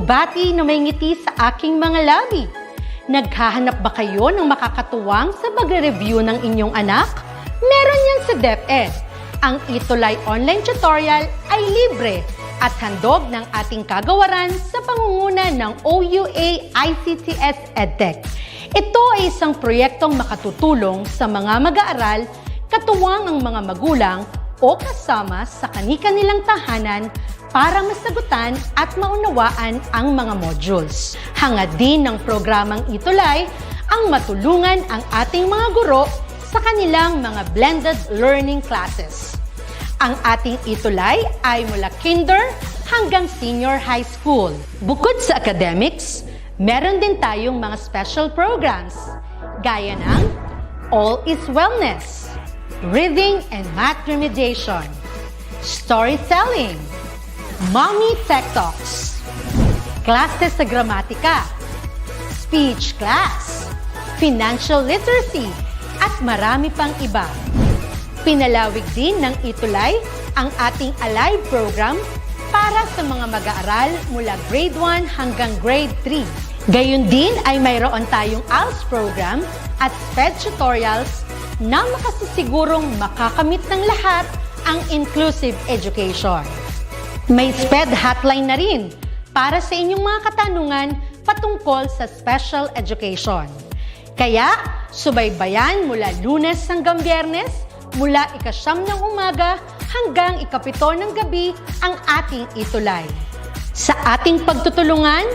Bumabati na may ngiti sa aking mga labi. Naghahanap ba kayo ng makakatuwang sa pagre-review ng inyong anak? Meron yan sa DepEd. Ang ETUlay online tutorial ay libre at handog ng ating kagawaran sa pangunguna ng OUA ICTS EdTech. Ito ay isang proyektong makatutulong sa mga mag-aaral, katuwang ang mga magulang o kasama sa kani-kanilang tahanan para masagutan at maunawaan ang mga modules. Hangad din ng programang ETUlay ang matulungan ang ating mga guro sa kanilang mga blended learning classes. Ang ating ETUlay ay mula kinder hanggang senior high school. Bukod sa academics, meron din tayong mga special programs gaya ng All is Wellness, Reading and Math Remediation, Storytelling, Mommy Tech Talks, Classes sa Gramatika, Speech Class, Financial Literacy, at marami pang iba. Pinalawig din ng ETUlay ang ating Alive program para sa mga mag-aaral mula grade 1 hanggang grade 3. Gayun din ay mayroon tayong ALS program at SPED tutorials na makasisigurong makakamit ng lahat ang inclusive education. May SPED hotline na rin para sa inyong mga katanungan patungkol sa special education. Kaya, subaybayan mula Lunes hanggang Biyernes, mula 9:00 ng umaga hanggang 7:00 ng gabi ang ating ETUlay. Sa ating pagtutulungan,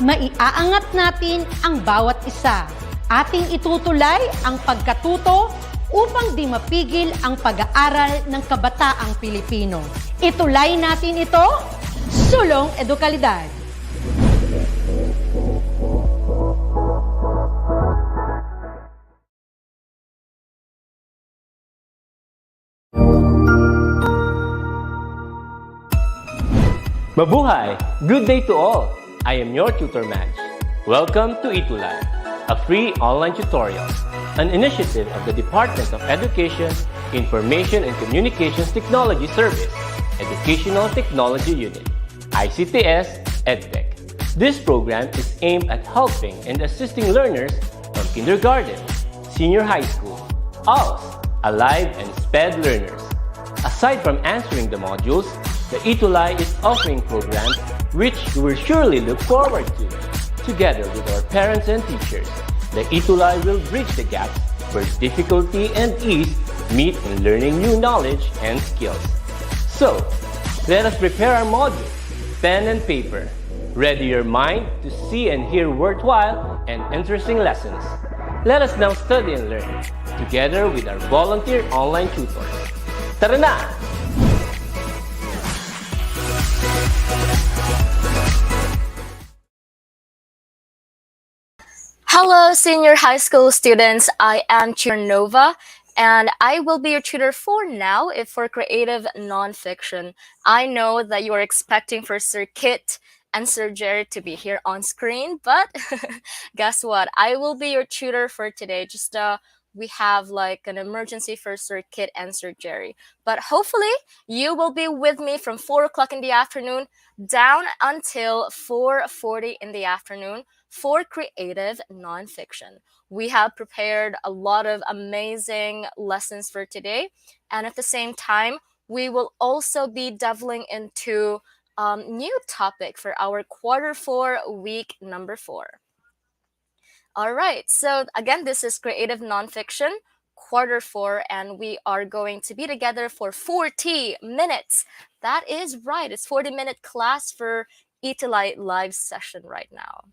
maiaangat natin ang bawat isa. Ating itutulay ang pagkatuto upang di mapigil ang pag-aaral ng kabataang Pilipino. Itulay natin ito, sulong edukalidad. Mabuhay! Good day to all! I am your tutor Madge. Welcome to ETUlay, a free online tutorial, an initiative of the Department of Education, Information and Communications Technology Service, Educational Technology Unit, ICTS EdTech. This program is aimed at helping and assisting learners from kindergarten, senior high school, ALS, Alive, and SPED learners. Aside from answering the modules, the ETUlay is offering programs which you will surely look forward to. Together with our parents and teachers, the ETUlay will bridge the gaps where difficulty and ease meet in learning new knowledge and skills. So, let us prepare our modules, pen and paper. Ready your mind to see and hear worthwhile and interesting lessons. Let us now study and learn, together with our volunteer online tutors. Tara na! Hello, senior high school students. I am Tutor Nova, and I will be your tutor for now for creative nonfiction. I know that you are expecting for Sir Kit and Sir Jerry to be here on screen, but guess what? I will be your tutor for today. We have like an emergency for Sir Kit and Sir Jerry. But hopefully, you will be with me from 4 o'clock in the afternoon down until 4:40 in the afternoon for creative nonfiction. We have prepared a lot of amazing lessons for today. And at the same time, we will also be delving into new topic for our Q4 week number 4. All right, so again, this is Creative Nonfiction, Q4, and we are going to be together for 40 minutes. That is right, it's 40-minute class for ETUlay live session right now.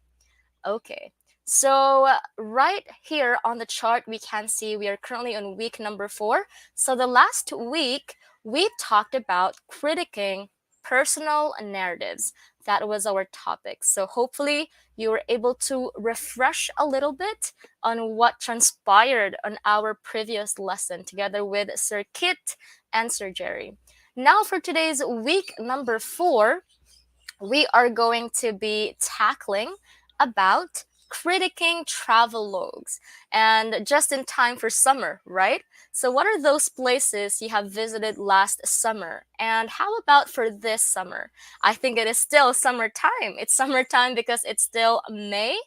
Okay, so right here on the chart, we can see we are currently on week number 4. So the last week, we talked about critiquing personal narratives. That was our topic. So hopefully you were able to refresh a little bit on what transpired on our previous lesson together with Sir Kit and Sir Jerry. Now for today's week number 4, we are going to be tackling about critiquing travelogues, and just in time for summer, right? So what are those places you have visited last summer? And how about for this summer? I think it is still summertime. It's summertime because it's still May.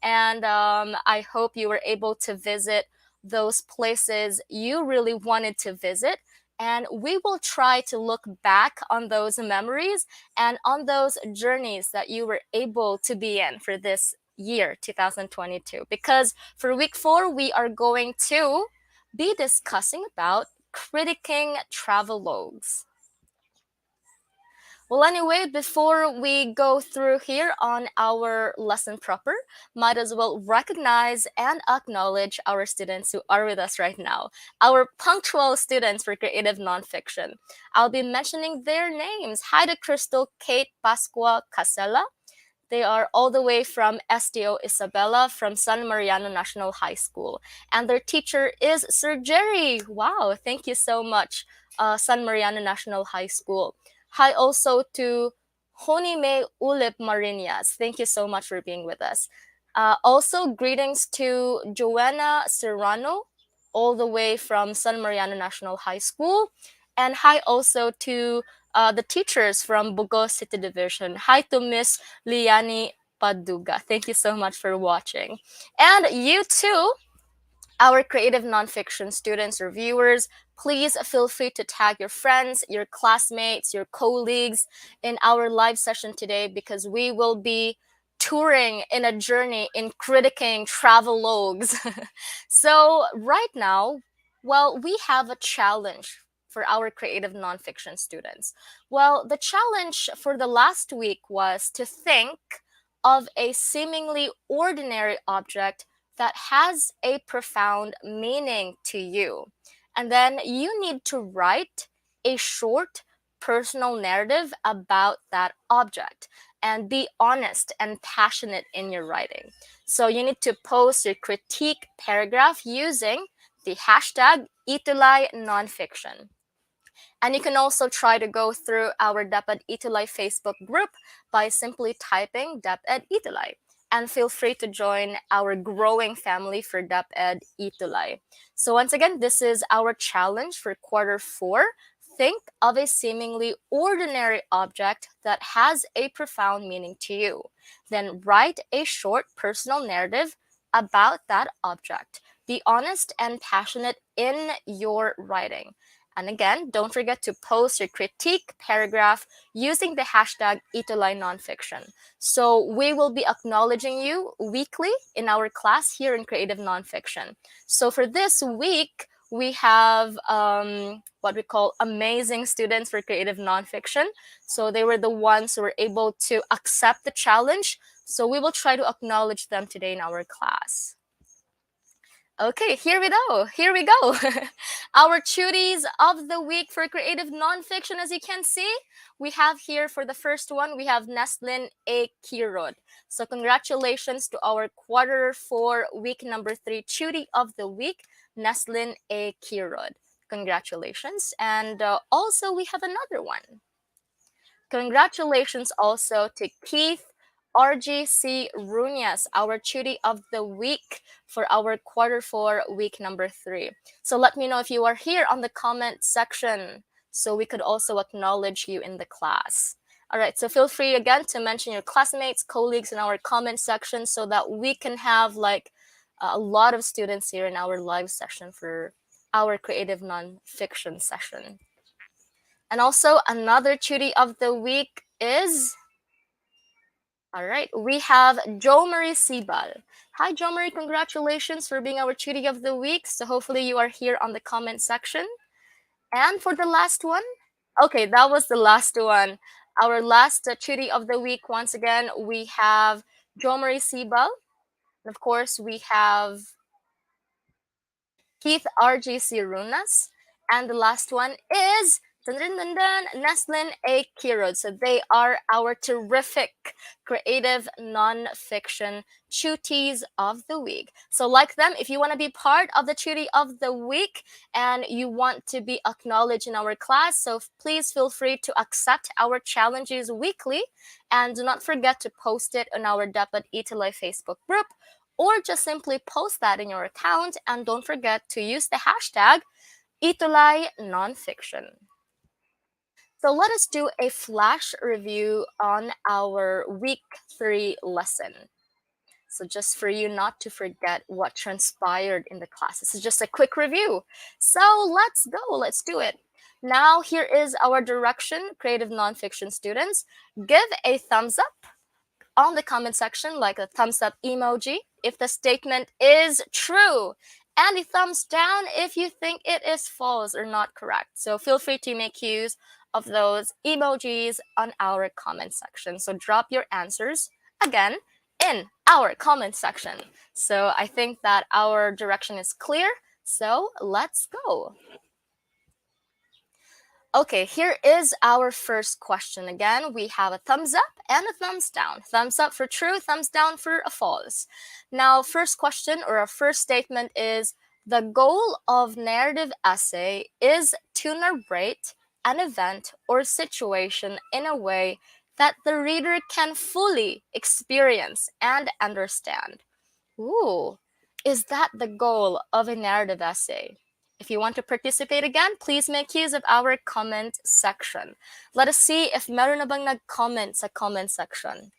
And I hope you were able to visit those places you really wanted to visit. And we will try to look back on those memories and on those journeys that you were able to be in for this year, 2022. Because for week 4, we are going to be discussing about critiquing travelogues. Well, anyway, before we go through here on our lesson proper, might as well recognize and acknowledge our students who are with us right now, our punctual students for creative nonfiction. I'll be mentioning their names. Hi to Crystal Kate Pascua Casella. They are all the way from STO Isabela from San Mariano National High School. And their teacher is Sir Jerry. Wow, thank you so much, San Mariano National High School. Hi also to Honime Ulip Marinas. Thank you so much for being with us. Also, greetings to Joanna Serrano, all the way from San Mariano National High School. And hi also to the teachers from Bugos City Division. Hi to Miss Liani Paduga. Thank you so much for watching. And you too, our creative nonfiction students or viewers, please feel free to tag your friends, your classmates, your colleagues in our live session today, because we will be touring in a journey in critiquing travelogues. So right now, well, we have a challenge for our creative nonfiction students. Well, the challenge for the last week was to think of a seemingly ordinary object that has a profound meaning to you. And then you need to write a short personal narrative about that object and be honest and passionate in your writing. So you need to post your critique paragraph using the hashtag ETUlay NonFiction. And you can also try to go through our DepEd ETUlay Facebook group by simply typing DepEd ETUlay. And feel free to join our growing family for DepEd ETUlay. So once again, this is our challenge for quarter 4. Think of a seemingly ordinary object that has a profound meaning to you. Then write a short personal narrative about that object. Be honest and passionate in your writing. And again, don't forget to post your critique paragraph using the hashtag ETUlay NonFiction. So we will be acknowledging you weekly in our class here in Creative Nonfiction. So for this week, we have what we call amazing students for Creative Nonfiction. So they were the ones who were able to accept the challenge. So we will try to acknowledge them today in our class. Okay, here we go. Here we go. Our cuties of the week for creative nonfiction, as you can see, we have here for the first one, we have Neslin A. Kirod. So congratulations to our quarter 4, week number 3 cutie of the week, Neslin A. Kirod. Congratulations. And also we have another one. Congratulations also to Keith RGC Runyas, our cutie of the week for our quarter 4, week number 3. So let me know if you are here on the comment section so we could also acknowledge you in the class. All right, so feel free again to mention your classmates, colleagues in our comment section so that we can have like a lot of students here in our live session for our creative nonfiction session. And also another cutie of the week is, all right, we have Jo Marie Sibal. Hi, Jo Marie, congratulations for being our cutie of the week. So hopefully you are here on the comment section. And for the last one, okay, that was the last one. Our last cutie of the week, once again, we have Jo Marie Sibal. And of course, we have Keith RGC Runas. And the last one is Dun, dun, dun, dun, Neslin A. Kirod. So they are our terrific creative nonfiction tuties of the week. So like them, if you want to be part of the tutie of the week and you want to be acknowledged in our class, so please feel free to accept our challenges weekly, and do not forget to post it on our DepEd ETUlay Facebook group, or just simply post that in your account, and don't forget to use the hashtag ETUlay NonFiction. So let us do a flash review on our week 3 lesson. So just for you not to forget what transpired in the class. This is just a quick review. So let's go, let's do it. Now here is our direction, creative nonfiction students. Give a thumbs up on the comment section, like a thumbs up emoji if the statement is true, and a thumbs down if you think it is false or not correct. So feel free to make use of those emojis on our comment section. So drop your answers again in our comment section. So I think that our direction is clear. So let's go. Okay, here is our first question. Again, we have a thumbs up and a thumbs down. Thumbs up for true, thumbs down for a false. Now, first question or our first statement is, the goal of narrative essay is to narrate an event or situation in a way that the reader can fully experience and understand. Ooh, is that the goal of a narrative essay? If you want to participate again, please make use of our comment section. Let us see if meron na bang nag-comment sa comment section.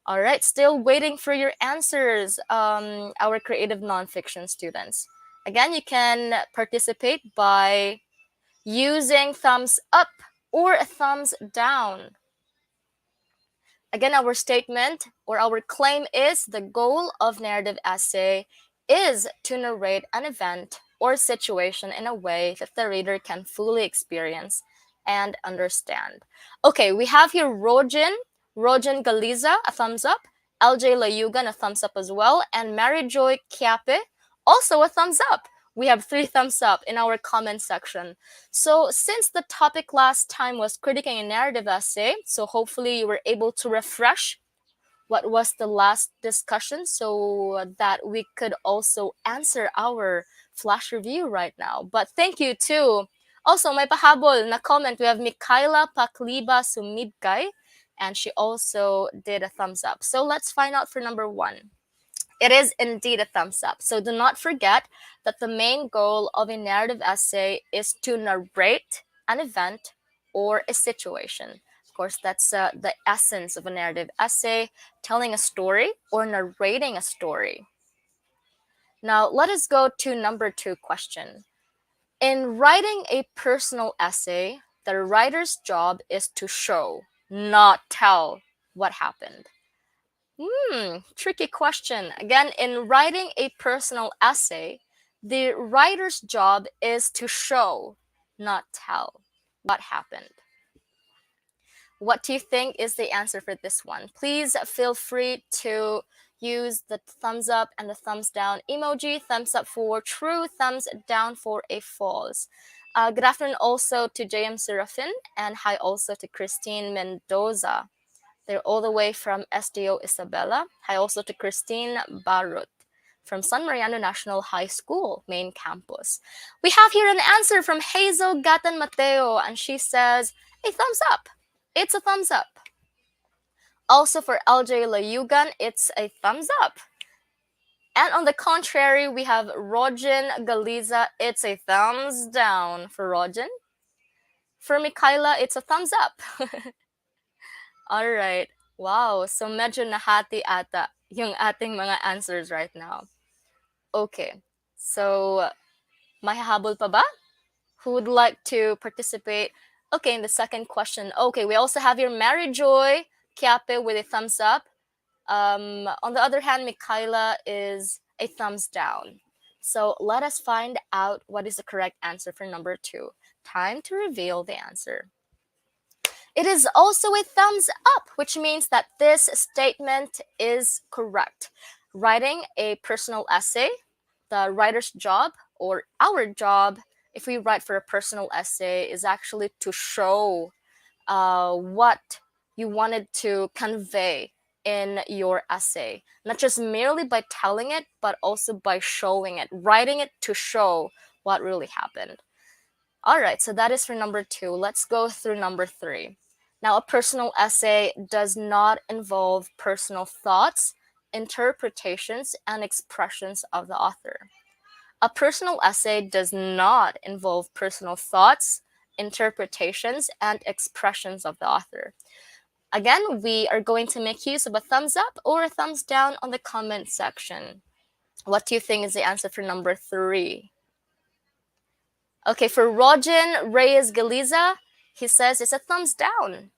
All right, still waiting for your answers, our creative nonfiction students. Again, you can participate by using thumbs up or a thumbs down. Again, our statement or our claim is, the goal of narrative essay is to narrate an event or situation in a way that the reader can fully experience and understand. Okay, we have here Rojan Galiza, a thumbs up, LJ Layugan, a thumbs up as well, and Mary Joy Kiape, also a thumbs up. We have 3 thumbs up in our comment section. So since the topic last time was critiquing a narrative essay, so hopefully you were able to refresh what was the last discussion so that we could also answer our flash review right now. But thank you too. Also, may pahabol na comment. We have Mikaela Pakliba Sumidkay, and she also did a thumbs up. So let's find out for number 1. It is indeed a thumbs up. So do not forget that the main goal of a narrative essay is to narrate an event or a situation. Of course, that's the essence of a narrative essay, telling a story or narrating a story. Now, let us go to number 2 question. In writing a personal essay, the writer's job is to show, not tell, what happened. Tricky question. Again, in writing a personal essay, the writer's job is to show, not tell, what happened. What do you think is the answer for this one? Please feel free to use the thumbs up and the thumbs down emoji. Thumbs up for true, thumbs down for a false. Good afternoon also to JM Serafin, and hi also to Christine Mendoza. They're all the way from SDO Isabela. Hi also to Christine Barut from San Mariano National High School, main campus. We have here an answer from Hazel Gatan Mateo, and she says, a thumbs up. It's a thumbs up. Also for LJ Layugan, it's a thumbs up. And on the contrary, we have Rojan Galiza, it's a thumbs down for Rojan. For Mikaela, it's a thumbs up. All right. Wow. So medyo nahati ata yung ating mga answers right now. Okay. So mahahabol pa ba? Who would like to participate? Okay, in the second question. Okay, we also have here Mary Joy Kiape with a thumbs up. On the other hand, Mikaela is a thumbs down. So let us find out what is the correct answer for number 2. Time to reveal the answer. It is also a thumbs up, which means that this statement is correct. Writing a personal essay, the writer's job or our job if we write for a personal essay, is actually to show what you wanted to convey in your essay, not just merely by telling it, but also by showing it, writing it to show what really happened. All right, so that is for number 2. Let's go through number 3. Now, a personal essay does not involve personal thoughts, interpretations, and expressions of the author. A personal essay does not involve personal thoughts, interpretations, and expressions of the author. Again, we are going to make use of a thumbs up or a thumbs down on the comment section. What do you think is the answer for number 3? Okay, for Rojan Reyes Galiza, he says it's a thumbs down.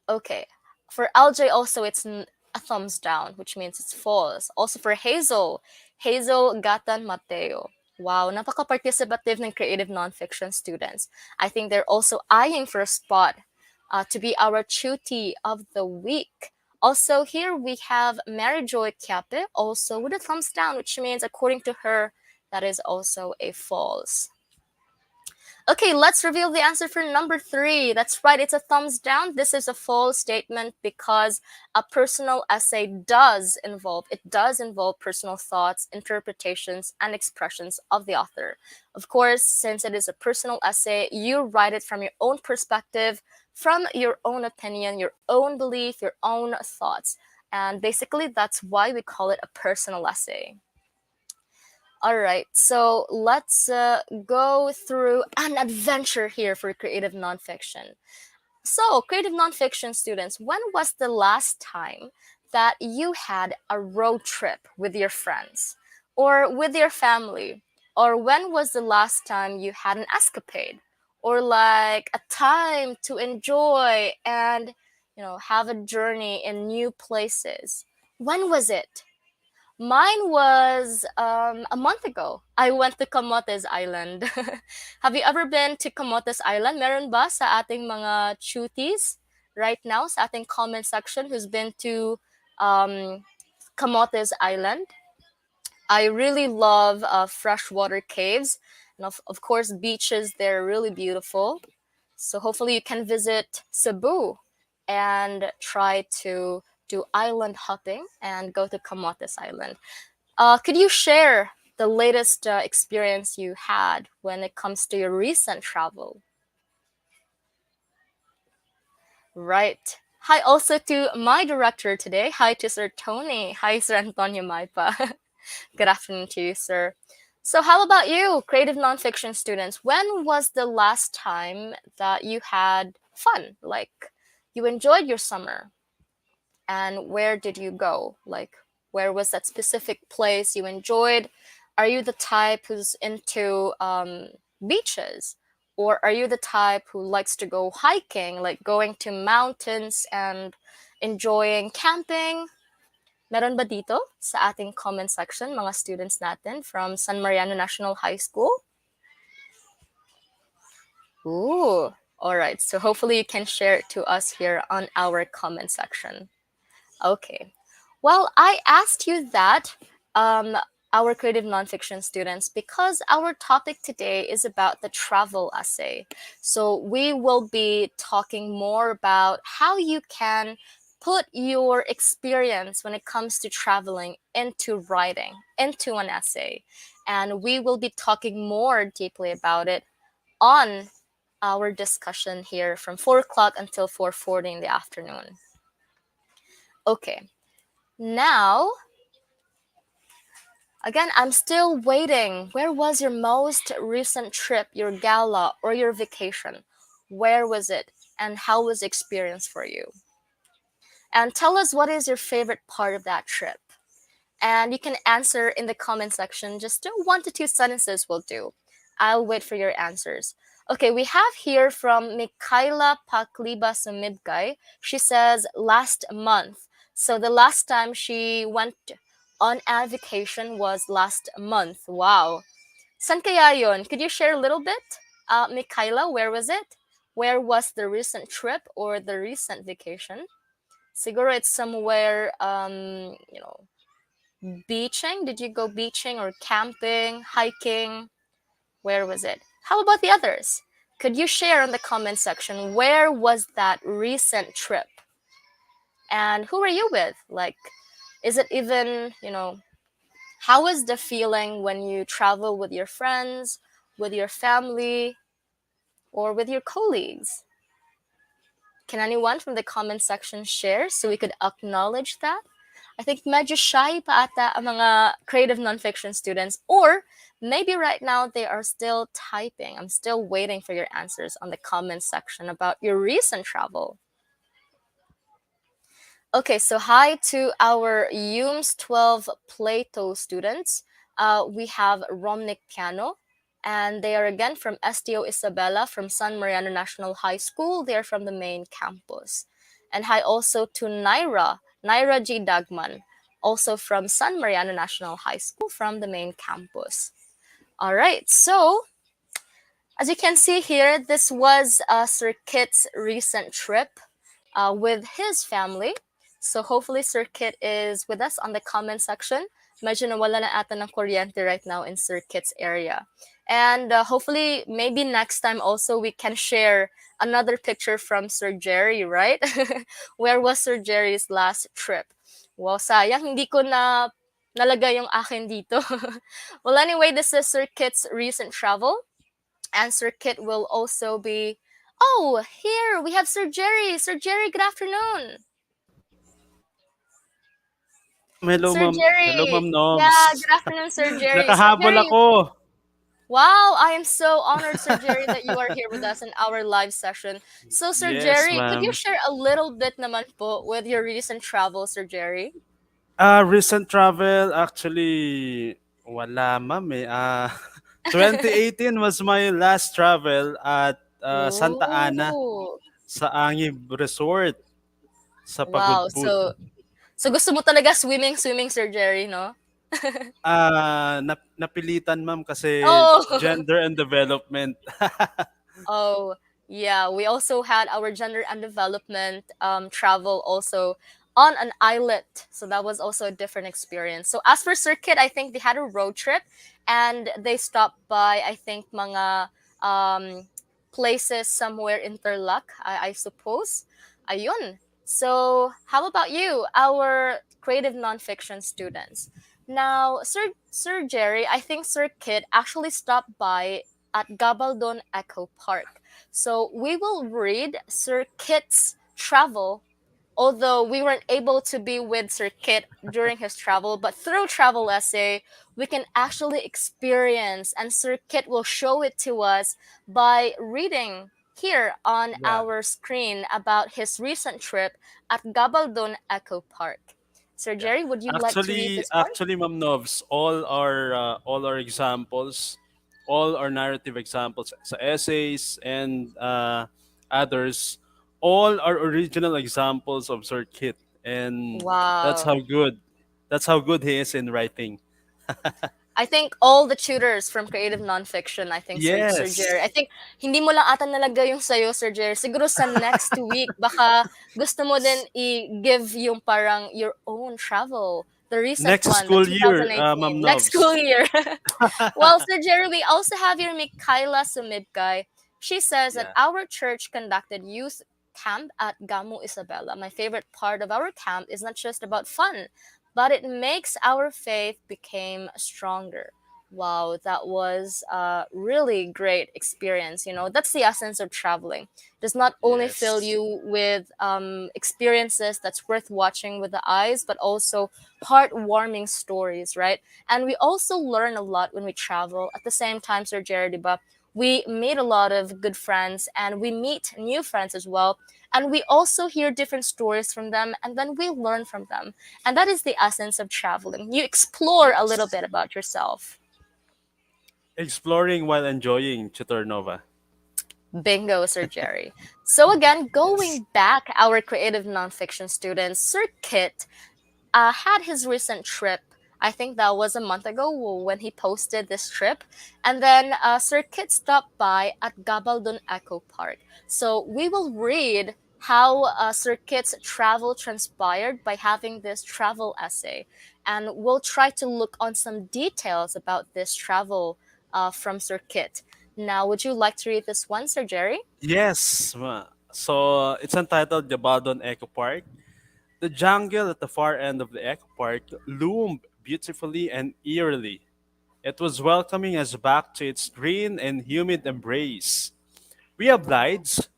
Okay, for LJ also it's a thumbs down, which means it's false. Also for Hazel Gatan Mateo. Wow, napaka-participative ng creative nonfiction students. I think they're also eyeing for a spot to be our Chuti of the week. Also here we have Mary Joy Kiape, also with a thumbs down, which means according to her, that is also a false. Okay, let's reveal the answer for number 3. That's right, it's a thumbs down. This is a false statement because a personal essay does involve personal thoughts, interpretations, and expressions of the author. Of course, since it is a personal essay, you write it from your own perspective, from your own opinion, your own belief, your own thoughts. And basically, that's why we call it a personal essay. All right, so let's go through an adventure here for creative nonfiction. So, creative nonfiction students, when was the last time that you had a road trip with your friends or with your family? Or when was the last time you had an escapade or like a time to enjoy and, have a journey in new places? When was it? Mine was a month ago. I went to Camotes Island. Have you ever been to Camotes Island? Meron ba sa ating mga chuties right now sa ating comment section who's been to Camotes Island? I really love freshwater caves. And of course, beaches, they're really beautiful. So hopefully you can visit Cebu and try to do island hopping and go to Camotes Island. Could you share the latest experience you had when it comes to your recent travel? Right. Hi also to my director today. Hi to Sir Tony. Hi, Sir Antonio Maipa. Good afternoon to you, sir. So how about you, creative nonfiction students? When was the last time that you had fun? Like, you enjoyed your summer? And where did you go? Like, where was that specific place you enjoyed? Are you the type who's into beaches? Or are you the type who likes to go hiking, like going to mountains and enjoying camping? Meron ba dito sa ating comment section, mga students natin from San Mariano National High School? Ooh, all right. So hopefully you can share it to us here on our comment section. Okay. Well, I asked you that, our creative nonfiction students, because our topic today is about the travel essay. So we will be talking more about how you can put your experience when it comes to traveling into writing, into an essay. And we will be talking more deeply about it on our discussion here from 4 o'clock until 4:40 in the afternoon. Okay. Now, again, I'm still waiting. Where was your most recent trip, your gala, or your vacation? Where was it? And how was the experience for you? And tell us what is your favorite part of that trip. And you can answer in the comment section. Just 1 to 2 sentences will do. I'll wait for your answers. Okay, we have here from Mikhaila Pakliba Sumibgay. She says last month. So the last time she went on a vacation was last month. Wow. San kaya yun? Could you share a little bit? Mikhaila, where was it? Where was the recent trip or the recent vacation? Siguro it's somewhere, beaching? Did you go beaching or camping, hiking? Where was it? How about the others? Could you share in the comment section where was that recent trip? And who were you with? Like, is it even, how is the feeling when you travel with your friends, with your family, or with your colleagues? Can anyone from the comment section share so we could acknowledge that? I think medyo shy pa ata ang mga creative nonfiction students, or maybe right now they are still typing. I'm still waiting for your answers on the comment section about your recent travel. Okay, so hi to our UMS 12 Plato students. We have Romnick Piano, and they are again from STO Isabela from San Mariano National High School. They're from the main campus. And hi also to Naira G. Dagman, also from San Mariano National High School from the main campus. All right, so as you can see here, this was Sir Kit's recent trip with his family. So hopefully Sir Kit is with us on the comment section. Medyo nawala na ata ng kuryente right now in Sir Kit's area. And hopefully maybe next time also we can share another picture from Sir Jerry, right? Where was Sir Jerry's last trip? Wow, sayang hindi ko na nalagay yung akin dito. Well, anyway, this is Sir Kit's recent travel. And Sir Kit will also be. Oh, here we have Sir Jerry. Sir Jerry, good afternoon. Hello, Sir ma'am. Hello, Jerry. ma'am Yeah, Nobs. good afternoon, Sir Jerry. Sir Nakahabol Jerry, ako. wow, I am so honored, Sir Jerry, that you are here with us in our live session. So, Sir Yes, Jerry, could you ma'am. share a little bit naman po with your recent travel, Sir Jerry? Recent travel, actually, wala, ma'am, eh. 2018 was my last travel at Santa Ana Oh, sa Angib Resort sa wow. Pagudpud. So gusto mo talaga swimming, Sir Jerry, no? Napilitan, ma'am, kasi Oh, gender and development. oh, yeah. We also had our gender and development travel also on an islet. So that was also a different experience. So as for Circuit, I think they had a road trip and they stopped by, I think, mga um, places somewhere in Tarlac, I suppose. Ayun. So how about you, our creative nonfiction students? Now, Sir Jerry, I think Sir Kid actually stopped by at Gabaldon Eco Park. So we will read Sir Kit's travel, although we weren't able to be with Sir Kit during his travel, but through travel essay, we can actually experience, and Sir Kit will show it to us by reading here on Yeah. our screen about his recent trip at Gabaldon Eco Park. Sir Yeah. Jerry, would you like to read Actually, this part? actually, Ma'am Novs, all our examples, all our narrative examples sa essays and others, all are original examples of Sir Kit, and that's Wow. how good, that's how good he is in writing. I think all the tutors from creative nonfiction, I think Sir Yes. Jerry. I think hindi mo lang ata nalagay yung sayo, Sir Jerry. Siguro sa next week, baka gusto mo din i-give yung parang your own travel. The recent Next one, the school year, Ma'am 2018. Next Novs. school year. Well, Sir Jerry, we also have here Mikhaila Sumibkay. She says that Yeah. our church conducted youth camp at Gamu Isabela. My favorite part of our camp is not just about fun, but it makes our faith became stronger. Wow, that was a really great experience. That's the essence of traveling. It does not only fill Yes. you with experiences that's worth watching with the eyes, but also heartwarming stories, right? And we also learn a lot when we travel. At the same time, Sir Jared, diba, we meet a lot of good friends and we meet new friends as well. And we also hear different stories from them and then we learn from them. And that is the essence of traveling. You explore a little Yes. bit about yourself. Exploring while enjoying Chiternova. Bingo, Sir Jerry. So again, Yes. going back, our creative nonfiction student, Sir Kit, had his recent trip. I think that was a month ago when he posted this trip. And then Sir Kit stopped by at Gabaldon Eco Park. So we will read how Sir Kit's travel transpired by having this travel essay. and we'll try to look on some details about this travel from Sir Kit. Now, would you like to read this one, Sir Jerry? Yes. So it's entitled Gabaldon Eco Park. The jungle at the far end of the Eco Park loomed beautifully and eerily. It was welcoming us back to its green and humid embrace. We obliged.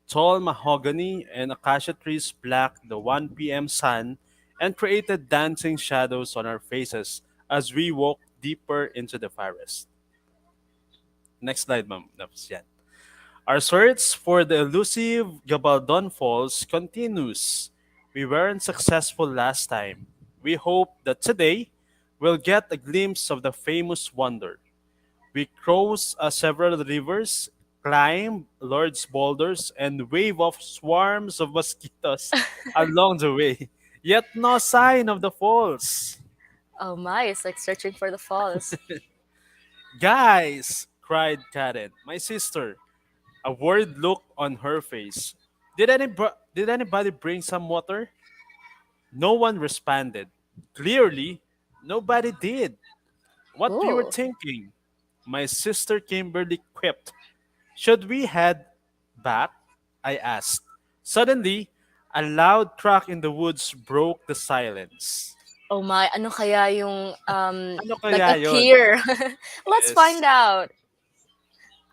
Tall mahogany and acacia trees blocked the 1 p.m. sun and created dancing shadows on our faces as we walked deeper into the forest. Next slide, ma'am. That's yan. Our search for the elusive Gabaldon Falls continues. We weren't successful last time. We hope that today we'll get a glimpse of the famous wonder. We cross several rivers, climb large boulders, and wave off swarms of mosquitoes along the way. Yet no sign of the falls. Oh my, it's like searching for the falls. Guys, cried Karen, my sister, a worried look on her face. Did anybody bring some water? No one responded. Clearly, nobody did. What you were Ooh. thinking? My sister Kimberly quipped. Should we head back? I asked. Suddenly, a loud crack in the woods broke the silence. Oh my, ano kaya yung Ano kaya yon? nag-appear? Let's Yes. find out.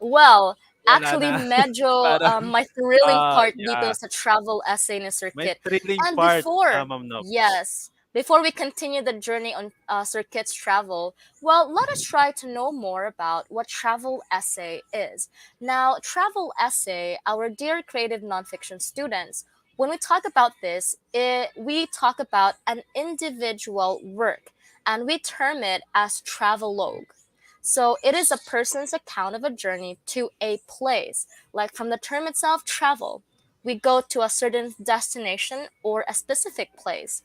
Well, Wala actually, na. medyo Parang, my thrilling part dito yeah. sa travel essay ni Sir May Kit. thrilling And part, before, Ma'am Nobs. yes, before we continue the journey on Sir Kit's travel, well, let us try to know more about what travel essay is. Now, travel essay, our dear creative nonfiction students, when we talk about this, we talk about an individual work, and we term it as travelogue. So it is a person's account of a journey to a place. Like from the term itself, travel. We go to a certain destination or a specific place.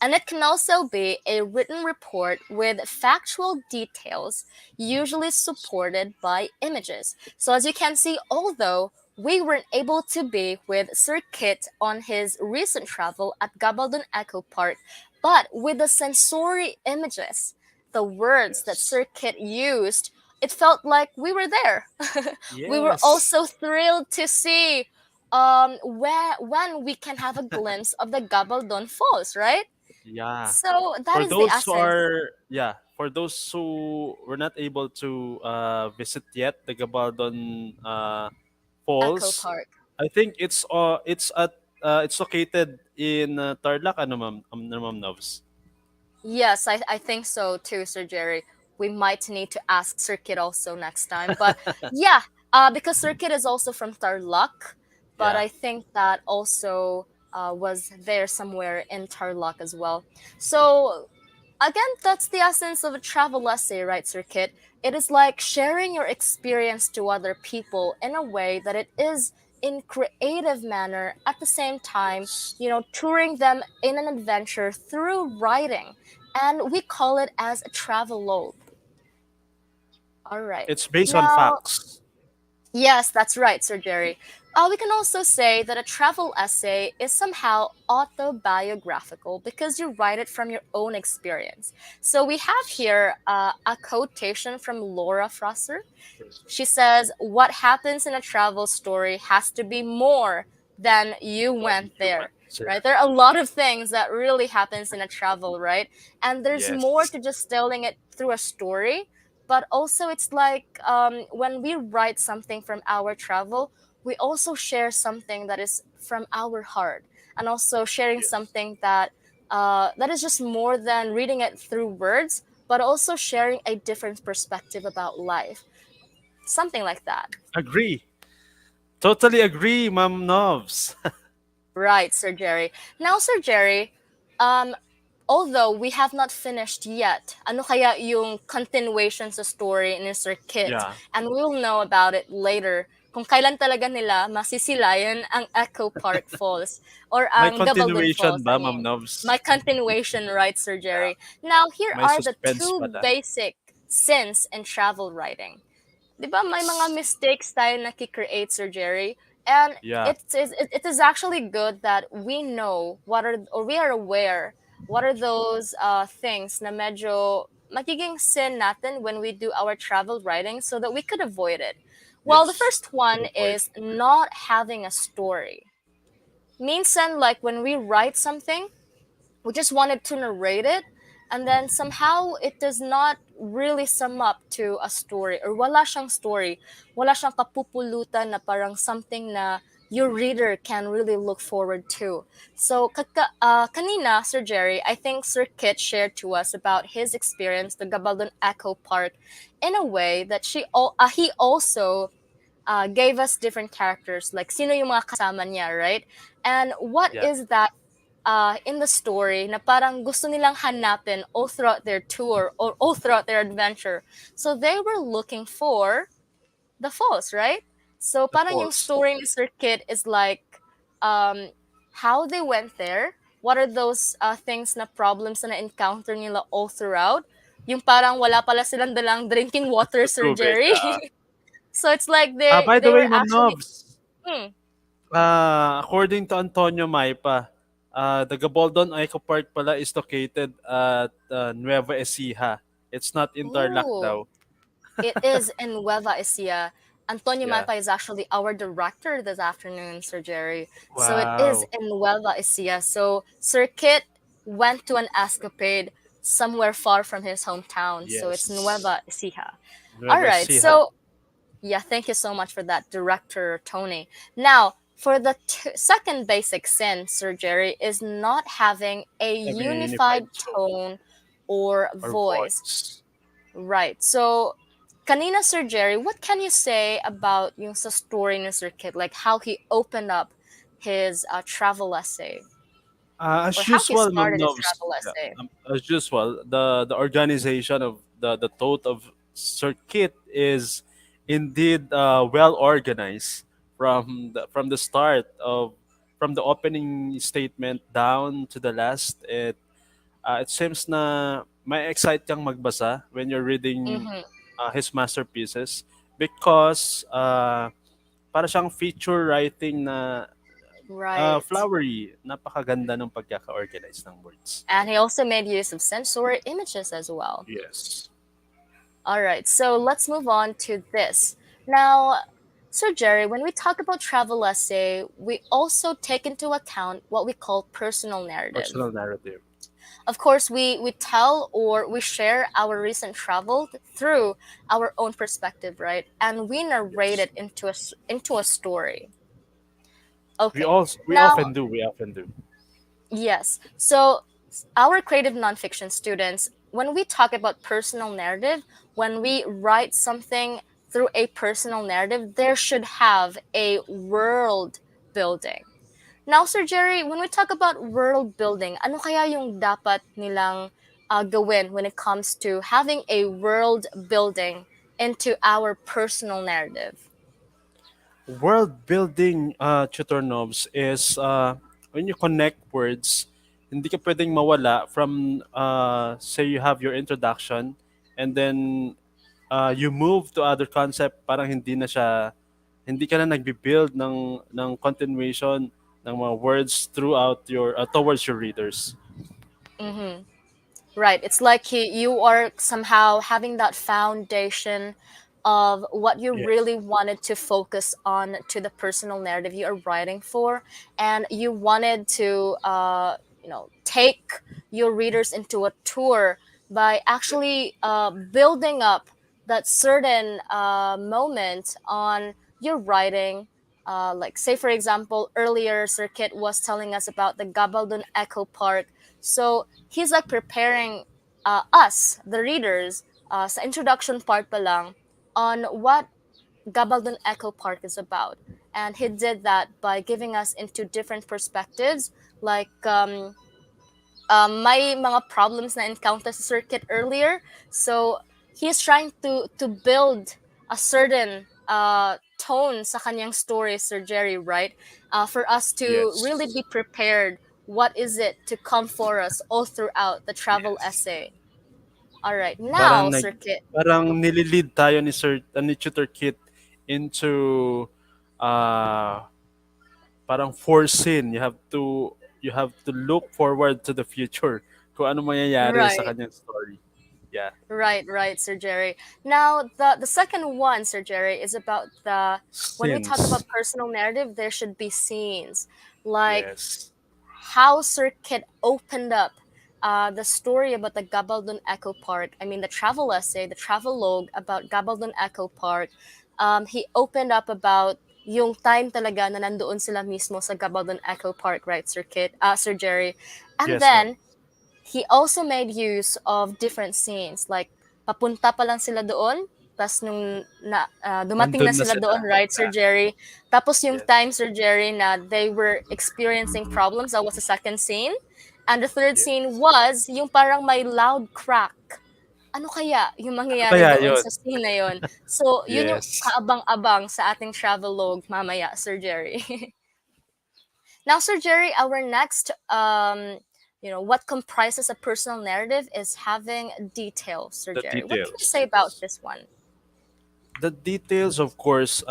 And it can also be a written report with factual details, usually supported by images. So, as you can see, although we weren't able to be with Sir Kit on his recent travel at Gabaldon Eco Park, but with the sensory images, the words that Yes. Sir Kit used, it felt like we were there. We were Yes. also thrilled to see where when we can have a glimpse of the Gabaldon Falls, right? Yeah. So that is the essence. For those who were not able to visit yet the Gabaldon Echo Falls, Park. I think it's located in Tarlac, ano ma'am Novs? Yes, I think so too, Sir Jerry. We might need to ask Sir Kit also next time. But yeah, because Sir Kit is also from Tarlac, but Yeah. I think that also was there somewhere in Tarlac as well. So again, that's the essence of a travel essay, right, Sir Kit? It is like sharing your experience to other people in a way that it is in creative manner at the same time, Yes. touring them in an adventure through writing. And we call it as a travelogue. All right. It's based on Now, facts. yes, that's right, Sir Jerry. We can also say that a travel essay is somehow autobiographical because you write it from your own experience. So we have here a quotation from Laura Frosser. She says, "What happens in a travel story has to be more than you went there." Right? There are a lot of things that really happens in a travel, right? And there's more Yes. to just telling it through a story, but also it's like when we write something from our travel, we also share something that is from our heart, and also sharing Yes. something that that is just more than reading it through words, but also sharing a different perspective about life, something like that. Agree. Totally agree, Ma'am Novs. Right, Sir Jerry. Now, Sir Jerry, um, although we have not finished yet, ano kaya yung continuation sa story ni Sir Kit? Yeah. And we'll know about it later kung kailan talaga nila masisilayan ang Echo Park Falls or May ang Gabaldon continuation Falls, I ba, Ma'am mean. Novs? My continuation, right, Sir Yeah. Jerry? Now, here May are the suspense two pala. basic sins in travel writing. 'Di ba may mga mistakes tayo nakikreate, Sir Jerry? And Yeah. it is actually good that we know what are or we are aware What are those things na medyo magiging sin natin when we do our travel writing so that we could avoid it? Well, the Yes. first To one avoid. is not having a story. Minsan, like when we write something, we just wanted to narrate it, and then somehow it does not really sum up to a story, or wala siyang story, wala siyang kapupulutan na parang something na your reader can really look forward to. So kanina, Sir Jerry, I think Sir Kit shared to us about his experience the Gabaldon Echo Park in a way that he also gave us different characters, like sino yung mga kasama niya, right? And what Yeah. is that in the story na parang gusto nilang hanapin all throughout their tour or all throughout their adventure. So they were looking for the falls, right? So The parang yung false. story ni Sir Kit is like um, how they went there, what are those things na problems na encounter nila all throughout. Yung parang wala pala silang dalang drinking water, To Sir prove it. Jerry. So it's like By they the way, were Ma'am actually Novs, hmm, according to Antonio Maipa, the Gabaldon Eco Park pala is located at Nueva Ecija. It's not in Tarlac ooh. daw. It is in Nueva Ecija. Antonio Yeah. Mapa is actually our director this afternoon, Sir Jerry. So it is Wow. in Nueva Ecija. So Sir Kit went to an escapade somewhere far from his hometown. So it's Yes. Nueva Ecija. All Nueva right. Ecija. So yeah, thank you so much for that, Director Tony. Now, for the second basic sin, Sir Jerry, is not having a Having a unified unified tone tone or or voice. voice. Right. So, kanina, Sir Jerry, what can you say about yung sa story ni Sir Kit? Like how he opened up his travel essay or As how he usual, Ma'am started his Novs, travel yeah, essay. as usual, the organization of the tote of circuit is indeed well organized from the start of from the opening statement down to the last. It seems na may excite kang magbasa when you're reading Mm-hmm. his masterpieces because para siyang feature writing na Right. flowery, napakaganda ng pagkaka-organize ng words. And he also made use of sensory images as well. Yes. All right, so let's move on to this. Now, Sir Jerry, when we talk about travel essay, we also take into account what we call personal narrative. Personal narrative. Of course, we tell or we share our recent travel through our own perspective, right? And we narrate Yes. it into a story. We Okay. also we Now, often do. We often do. yes. So, our creative nonfiction students, when we talk about personal narrative, when we write something through a personal narrative, there should have a world building. Now, Sir Jerry, when we talk about world building, ano kaya yung dapat nilang gawin when it comes to having a world building into our personal narrative? World building tutor knobs is when you connect words, hindi ka pwedeng mawala from say you have your introduction and then you move to other concept, parang hindi ka na nagbi-build ng continuation ng mga words throughout your towards your readers. Mm-hmm. Right. It's like you are somehow having that foundation of what you Yes. really wanted to focus on to the personal narrative you are writing for, and you wanted to, take your readers into a tour by actually building up that certain moment on your writing. Like, say, for example, earlier Circuit was telling us about the Gabaldon Echo Park. So he's like preparing us, the readers, sa introduction part pa lang, on what Gabaldon Echo Park is about. And he did that by giving us into different perspectives, like may mga problems na encounter sa circuit earlier. So he's trying to build a certain tone sa kanyang story, Sir Jerry, right? For us to really Yes. be prepared. What is it to come for us all throughout the travel Yes. essay? All right, Parang now, Sir Kit. parang nililid tayo ni Tutor Kit into uh parang foreseen. You have to look forward to the future kung ano mangyayari sa Right. kanyang story. Yeah. Right, Sir Jerry. Now, the second one, Sir Jerry, is about the when we talk Since about personal narrative, there should be scenes like yes, how Sir Kit opened up the story about the Gabaldon Eco Park. I mean, the travel essay, the travelogue about Gabaldon Eco Park. He opened up about yung time talaga na nandoon sila mismo sa Gabaldon Eco Park, right, Sir Kit, Sir Jerry, and yes, ma'am. then he also made use of different scenes like papunta pa lang sila doon tas nung dumating Nandun na na sila sila. doon, right, Sir Yeah. Jerry, tapos yung Yes. time, Sir Jerry, na they were experiencing problems, that was the second scene, and the third scene Yes. was yung parang may loud crack. Ano kaya yung Ano mangyayari kaya doon yun? sa scene na yun? So yun yung Yes. kaabang-abang sa ating travelogue mamaya, Sir Jerry. Now, Sir Jerry, our next, what comprises a personal narrative is having details, Sir The Jerry. What can you say details. about this one? The details, of course,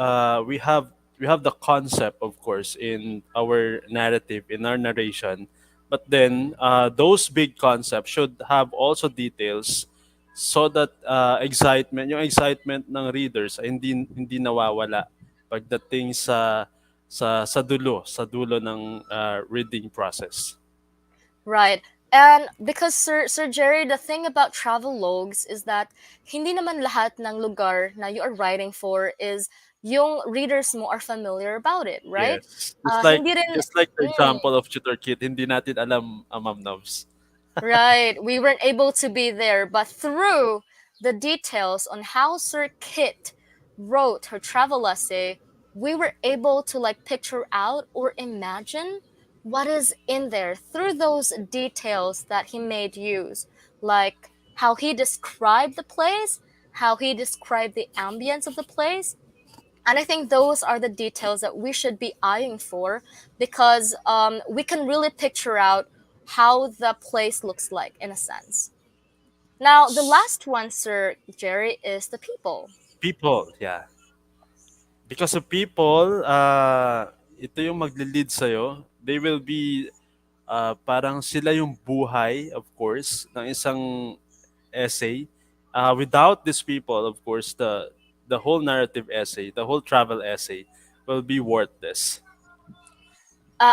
we have the concept, of course, in our narrative, in our narration. But then, those big concepts should have also details so that yung excitement ng readers ay hindi nawawala pagdating sa dulo ng reading process. Right. And because Sir Jerry, the thing about travel logs is that hindi naman lahat ng lugar na you are writing for is yung readers mo are familiar about it, right? Yes. Hindi rin, Just like the mm, example of Tutor Kit, hindi natin alam, Ma'am Nobs. right. We weren't able to be there, but through the details on how Sir Kit wrote her travel essay, we were able to like picture out or imagine what is in there through those details that he made use, like how he described the place, how he described the ambience of the place, and I think those are the details that we should be eyeing for because we can really picture out how the place looks like in a sense. Now, the last one, Sir Jerry, is the people. People, yeah. Because of people, ito yung magle-lead sa'yo. They will be, parang sila yung buhay, of course, ng isang essay. Without these people, of course, the whole narrative essay, the whole travel essay will be worthless.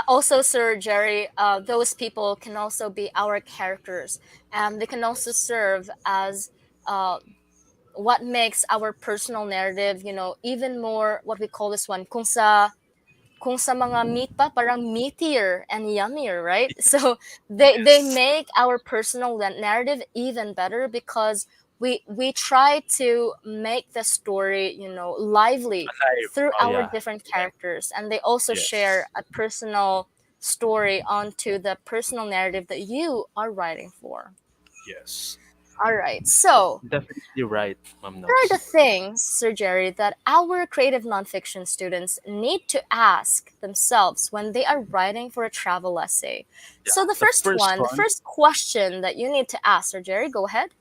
Also, Sir Jerry, those people can also be our characters, and they can also serve as uh, what makes our personal narrative, even more what we call this one, kung sa mga meat pa, parang meatier and yummier, right? So they Yes. make our personal narrative even better because we try to make the story, lively Alive. through Oh, our yeah. different characters, and they also Yes. share a personal story onto the personal narrative that you are writing for. Yes. All right, so Definitely right, Ma'am what are the Nobs. things, Sir Jerry, that our creative nonfiction students need to ask themselves when they are writing for a travel essay? Yeah. So The first the one, first question that you need to ask, Sir Jerry, go ahead.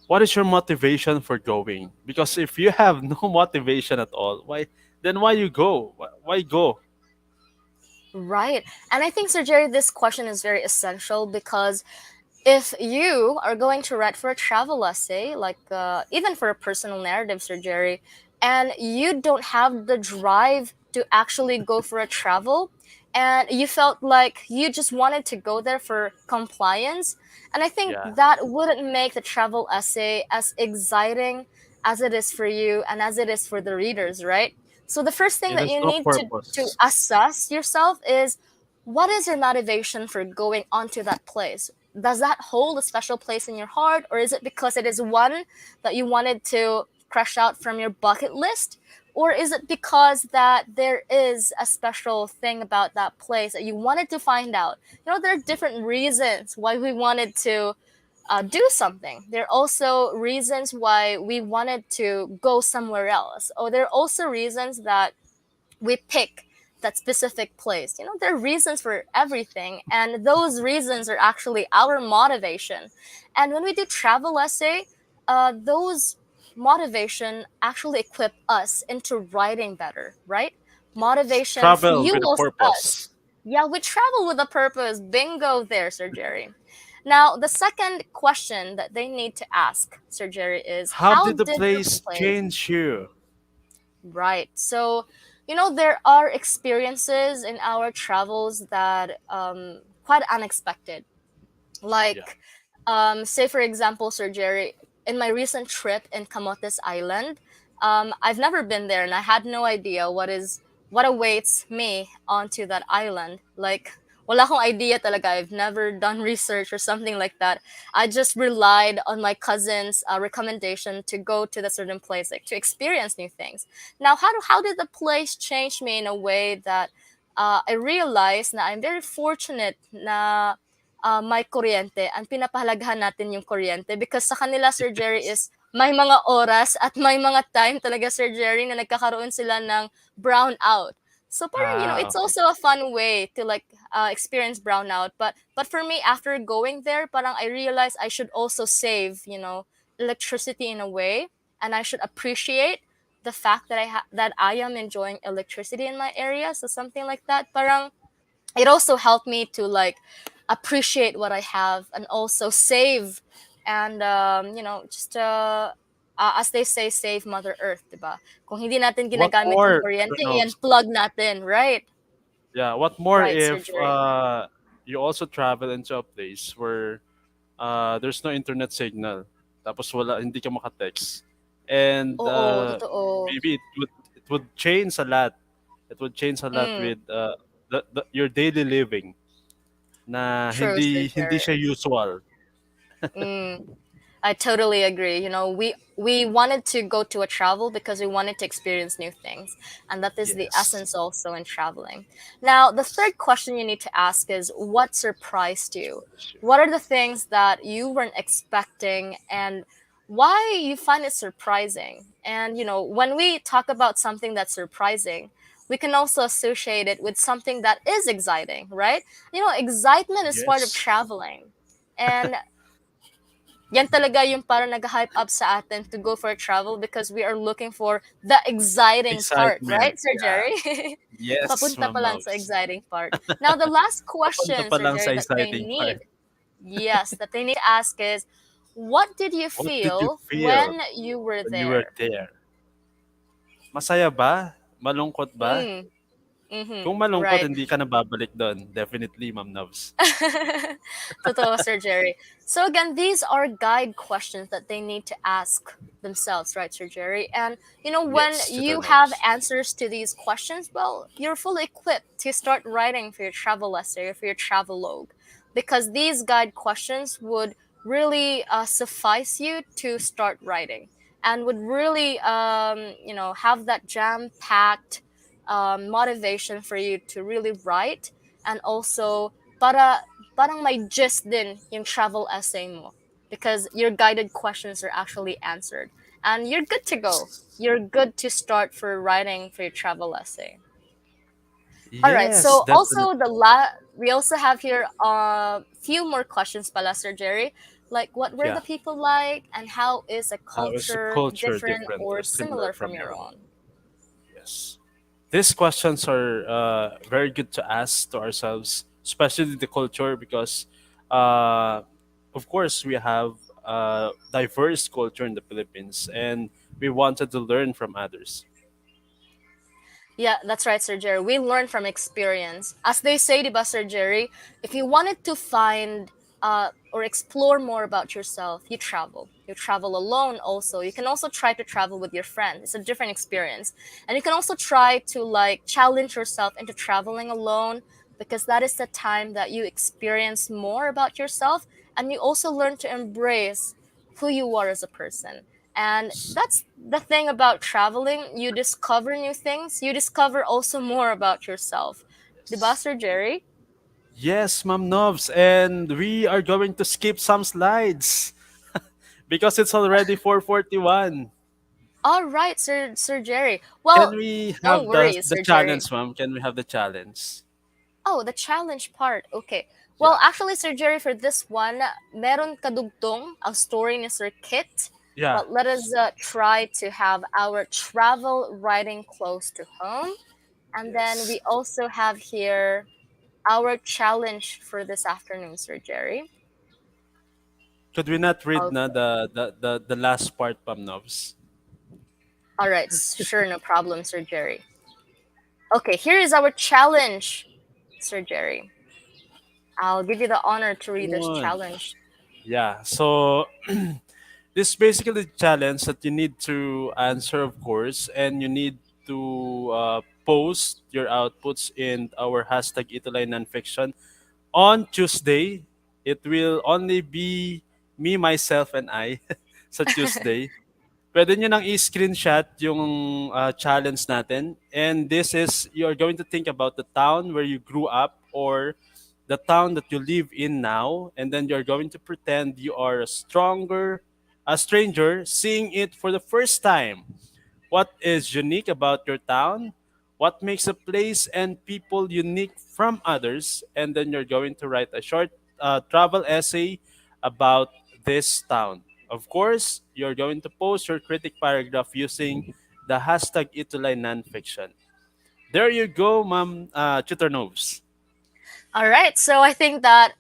what is your motivation for going? Because if you have no motivation at all, why you go? Why go? Right. And I think, Sir Jerry, this question is very essential because if you are going to write for a travel essay, like even for a personal narrative, Sir Jerry, and you don't have the drive to actually go for a travel, and you felt like you just wanted to go there for compliance, and I think Yeah. that wouldn't make the travel essay as exciting as it is for you and as it is for the readers, right? So the first thing It that has you no need to purpose. assess yourself is what is your motivation for going onto that place? Does that hold a special place in your heart, or is it because it is one that you wanted to crush out from your bucket list, or is it because that there is a special thing about that place that you wanted to find out? There are different reasons why we wanted to do something. There are also reasons why we wanted to go somewhere else, or there are also reasons that we pick that specific place. There are reasons for everything, and those reasons are actually our motivation. And when we do travel essay, those motivation actually equip us into writing better, right? Motivation Travel with a fuels us. purpose. Yeah, we travel with a purpose. Bingo there, Sir Jerry. Now, the second question that they need to ask, Sir Jerry, is How how did the did the place place change you? right? So, there are experiences in our travels that quite unexpected. Yeah. Like, say for example, Sir Jerry, in my recent trip in Camotes Island, I've never been there, and I had no idea what awaits me onto that island. Like, wala akong idea talaga. I've never done research or something like that. I just relied on my cousin's recommendation to go to the certain place, like to experience new things. Now, how did the place change me in a way that I realized na I'm very fortunate na may kuryente, ang pinapahalagahan natin yung kuryente because sa kanila, Sir Jerry, is may mga oras at may mga time talaga, Sir Jerry, na nagkakaroon sila ng brownout. So parang, Ah, it's okay. also a fun way to like experience brownout. But for me, after going there, parang I realized I should also save, electricity in a way, and I should appreciate the fact that I am enjoying electricity in my area. So something like that. Parang it also helped me to like appreciate what I have and also save and just as they say, save Mother Earth, diba? Kung hindi natin What ginagamit yung more, kuryente, Renovs? i-unplug natin, right? Yeah, what more Right, Sir if Jerry. you also travel into a place where there's no internet signal, tapos wala, hindi ka makatext, and Oo, totoo. maybe it would change a lot. It would change a lot Mm, with your daily living na true, Sir hindi Jerry. siya usual. Mm. I totally agree. We wanted to go to a travel because we wanted to experience new things, and that is the Yes. essence also in traveling. Now, the third question you need to ask is what surprised you? What are the things that you weren't expecting and why you find it surprising? And when we talk about something that's surprising, we can also associate it with something that is exciting, right? Excitement is part of Yes. traveling. And yan talaga yung para nag-hype up sa atin to go for a travel because we are looking for the exciting part, Excitement. right, Sir Yeah. Jerry? Yes, Papunta Ma'am pa lang sa Loves. exciting part. Now, the last Papunta question, pa Sir lang sa Jerry, exciting part. that they need to ask is, what did you What did you feel feel when you were when you were there? there? Masaya ba? Malungkot ba? Mm, mm-hmm, Kung malungkot, right. hindi ka na babalik doon. Definitely, Ma'am Loves. Totoo, Sir Jerry. So again, these are guide questions that they need to ask themselves, right, Sir Jerry? And when Yes, Tutor you have Loves. answers to these questions, well, you're fully equipped to start writing for your travel essay or for your travel log, because these guide questions would really suffice you to start writing and would really, have that jam-packed motivation for you to really write and also para parang may gist din yung travel essay mo because your guided questions are actually answered and you're good to go. You're good to start for writing for your travel essay. All right. Yes, So also definitely. we also have here a few more questions pala, Sir Jerry. Like what were Yeah. the people like and how is a How is the culture culture different different or or similar similar from from your your own? own? Yes. These questions are very good to ask to ourselves, especially the culture, because, uh, of course, we have diverse culture in the Philippines, and we wanted to learn from others. Yeah, that's right, Sir Jerry. We learn from experience. As they say, diba, Sir Jerry, if you wanted to find or explore more about yourself, you travel. You travel alone also. You can also try to travel with your friend. It's a different experience. And you can also try to like challenge yourself into traveling alone because that is the time that you experience more about yourself and you also learn to embrace who you are as a person. And that's the thing about traveling. You discover new things. You discover also more about yourself. Diba, Yes. Sir Jerry? Yes, Ma'am Novs, and we are going to skip some slides because it's already 4:41. All right, Sir Jerry. Can Well, we don't have the worry, the Sir Jerry. challenge, Ma'am? Can we have the challenge? Oh, the challenge part. Okay. Well, Yeah. actually, Sir Jerry, for this one, meron kadugtong ang story ni Sir Kit. Yeah. But let us try to have our travel writing close to home. And then Yes. we also have here our challenge for this afternoon, Sir Jerry. Could we not read Okay. na the last part, Pam Novs? All right, sure, no problem, Sir Jerry. Okay, here is our challenge, Sir Jerry. I'll give you the honor to read this One. challenge. Yeah. So this is basically the challenge that you need to answer, of course, and you need to post your outputs in our hashtag ETUlay NonFiction on Tuesday. It will only be me, myself, and I sa Tuesday. Pwede nyo nang i-screenshot yung challenge natin. And this is, you're going to think about the town where you grew up or the town that you live in now. And then you're going to pretend you are a stranger seeing it for the first time. What is unique about your town? What makes a place and people unique from others? And then you're going to write a short travel essay about this town. Of course, you're going to post your critic paragraph using the hashtag ETUlay NonFiction. There you go, Ma'am Tutor Noves. All right, so I think that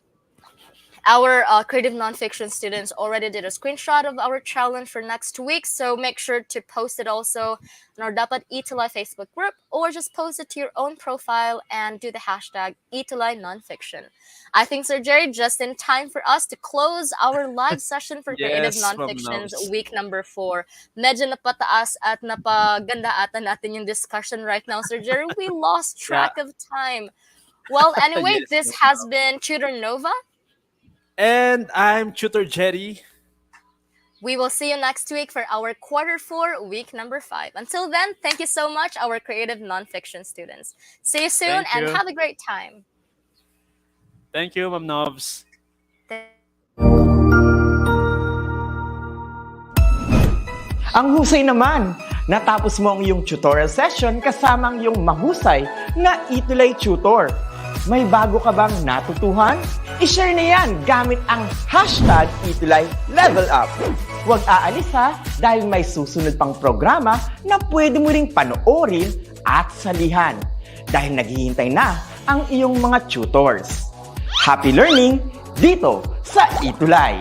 our creative nonfiction students already did a screenshot of our challenge for next week, so make sure to post it also on our DepEd ETUlay Facebook group, or just post it to your own profile and do the hashtag ETUlay NonFiction. I think, Sir Jerry, just in time for us to close our live session for Creative Yes, Ma'am Nonfiction's Noves. week number 4. Medyo napataas at napaganda ata natin yung discussion right now, Sir Jerry. We lost Yeah. track of time. Well, anyway, Yes, this Ma'am has Noves. been Tutor Nova. And I'm Tutor Jerry. We will see you next week for our quarter 4, week number 5. Until then, thank you so much, our creative nonfiction students. See you soon Thank and you. have a great time. Thank you, Ma'am Noves. Ang husay naman! Natapos mo ang iyong tutorial session kasama ang iyong mahusay na ETUlay tutor. May bago ka bang natutuhan? I-share na yan gamit ang hashtag ETUlay Level Up. Huwag aalis ha, dahil may susunod pang programa na pwede mo ring panoorin at salihan. Dahil naghihintay na ang iyong mga tutors. Happy learning dito sa ETUlay!